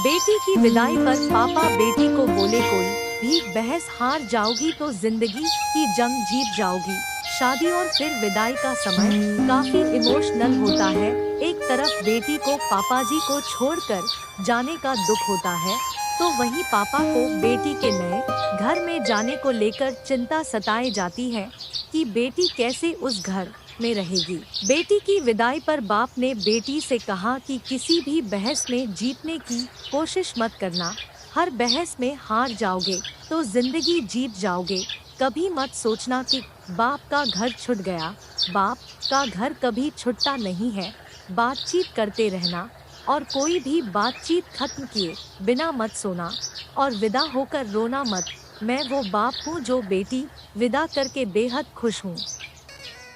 बेटी की विदाई पर पापा बेटी को बोले, कोई भी बहस हार जाओगी तो जिंदगी की जंग जीत जाओगी। शादी और फिर विदाई का समय काफी इमोशनल होता है। एक तरफ बेटी को पापा जी को छोड़कर जाने का दुख होता है, तो वहीं पापा को बेटी के नए घर में जाने को लेकर चिंता सताए जाती है कि बेटी कैसे उस घर में रहेगी। बेटी की विदाई पर बाप ने बेटी से कहा कि किसी भी बहस में जीतने की कोशिश मत करना। हर बहस में हार जाओगे तो जिंदगी जीत जाओगे। कभी मत सोचना कि बाप का घर छूट गया। बाप का घर कभी छूटता नहीं है। बातचीत करते रहना और कोई भी बातचीत खत्म किए बिना मत सोना और विदा होकर रोना मत। मैं वो बाप हूँ जो बेटी विदा करके बेहद खुश हूँ।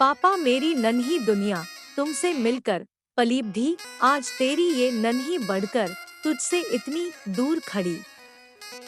पापा, मेरी नन्ही दुनिया तुमसे मिलकर पलीबधी, आज तेरी ये नन्ही बढ़कर तुझसे इतनी दूर खड़ी।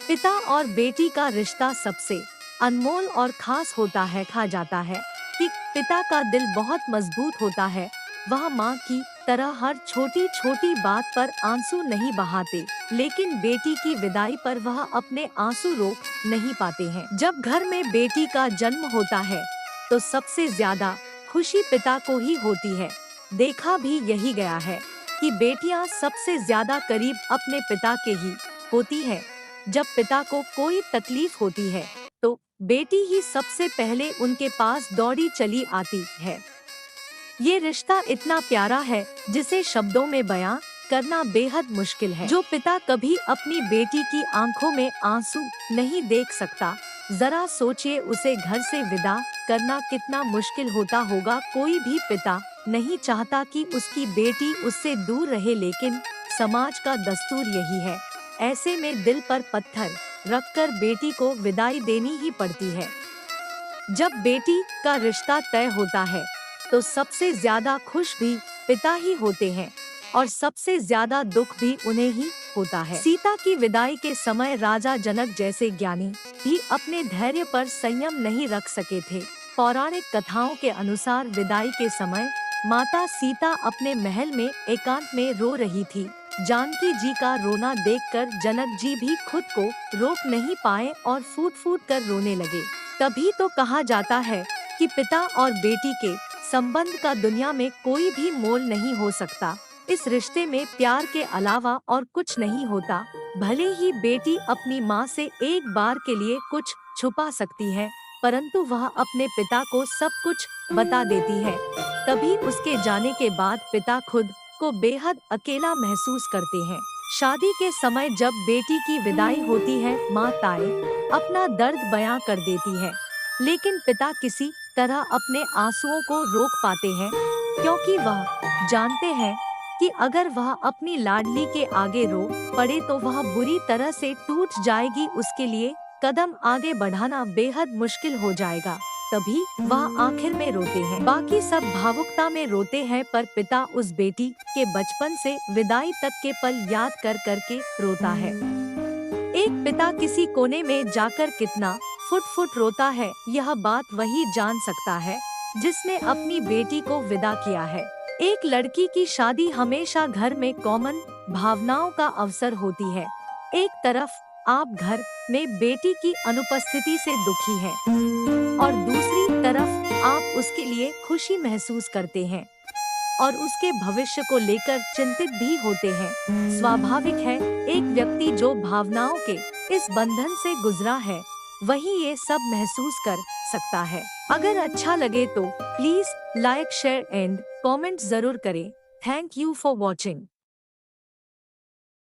पिता और बेटी का रिश्ता सबसे अनमोल और खास होता है। कहा जाता है कि पिता का दिल बहुत मजबूत होता है। वह माँ की तरह हर छोटी छोटी बात पर आंसू नहीं बहाते, लेकिन बेटी की विदाई पर वह अपने आंसू रोक नहीं पाते हैं। जब घर में बेटी का जन्म होता है तो सबसे ज्यादा खुशी पिता को ही होती है। देखा भी यही गया है कि बेटियां सबसे ज्यादा करीब अपने पिता के ही होती है। जब पिता को कोई तकलीफ होती है तो बेटी ही सबसे पहले उनके पास दौड़ी चली आती है। ये रिश्ता इतना प्यारा है जिसे शब्दों में बयां करना बेहद मुश्किल है। जो पिता कभी अपनी बेटी की आंखों में आंसू नहीं देख सकता, जरा सोचिए उसे घर से विदा करना कितना मुश्किल होता होगा। कोई भी पिता नहीं चाहता कि उसकी बेटी उससे दूर रहे, लेकिन समाज का दस्तूर यही है। ऐसे में दिल पर पत्थर रखकर बेटी को विदाई देनी ही पड़ती है। जब बेटी का रिश्ता तय होता है तो सबसे ज्यादा खुश भी पिता ही होते हैं और सबसे ज्यादा दुख भी उन्हें ही होता है। सीता की विदाई के समय राजा जनक जैसे ज्ञानी भी अपने धैर्य पर संयम नहीं रख सके थे। पौराणिक कथाओं के अनुसार विदाई के समय माता सीता अपने महल में एकांत में रो रही थी। जानकी जी का रोना देखकर जनक जी भी खुद को रोक नहीं पाए और फूट फूट कर रोने लगे। तभी तो कहा जाता है कि पिता और बेटी के संबंध का दुनिया में कोई भी मोल नहीं हो सकता। इस रिश्ते में प्यार के अलावा और कुछ नहीं होता। भले ही बेटी अपनी माँ से एक बार के लिए कुछ छुपा सकती है, परंतु वह अपने पिता को सब कुछ बता देती है। तभी उसके जाने के बाद पिता खुद को बेहद अकेला महसूस करते हैं। शादी के समय जब बेटी की विदाई होती है, माताएं अपना दर्द बयां कर देती है, लेकिन पिता किसी तरह अपने आंसुओं को रोक पाते हैं, क्योंकि वह जानते हैं कि अगर वह अपनी लाडली के आगे रो पड़े तो वह बुरी तरह से टूट जाएगी। उसके लिए कदम आगे बढ़ाना बेहद मुश्किल हो जाएगा। तभी वह आखिर में रोते हैं। बाकी सब भावुकता में रोते हैं, पर पिता उस बेटी के बचपन से विदाई तक के पल याद कर करके रोता है। एक पिता किसी कोने में जाकर कितना फुट फुट रोता है, यह बात वही जान सकता है जिसने अपनी बेटी को विदा किया है। एक लड़की की शादी हमेशा घर में कॉमन भावनाओं का अवसर होती है। एक तरफ आप घर में बेटी की अनुपस्थिति से दुखी हैं और दूसरी तरफ आप उसके लिए खुशी महसूस करते हैं और उसके भविष्य को लेकर चिंतित भी होते हैं। स्वाभाविक है, एक व्यक्ति जो भावनाओं के इस बंधन से गुजरा है वही ये सब महसूस कर सकता है। अगर अच्छा लगे तो please like, share and comment जरूर करें। Thank you for watching.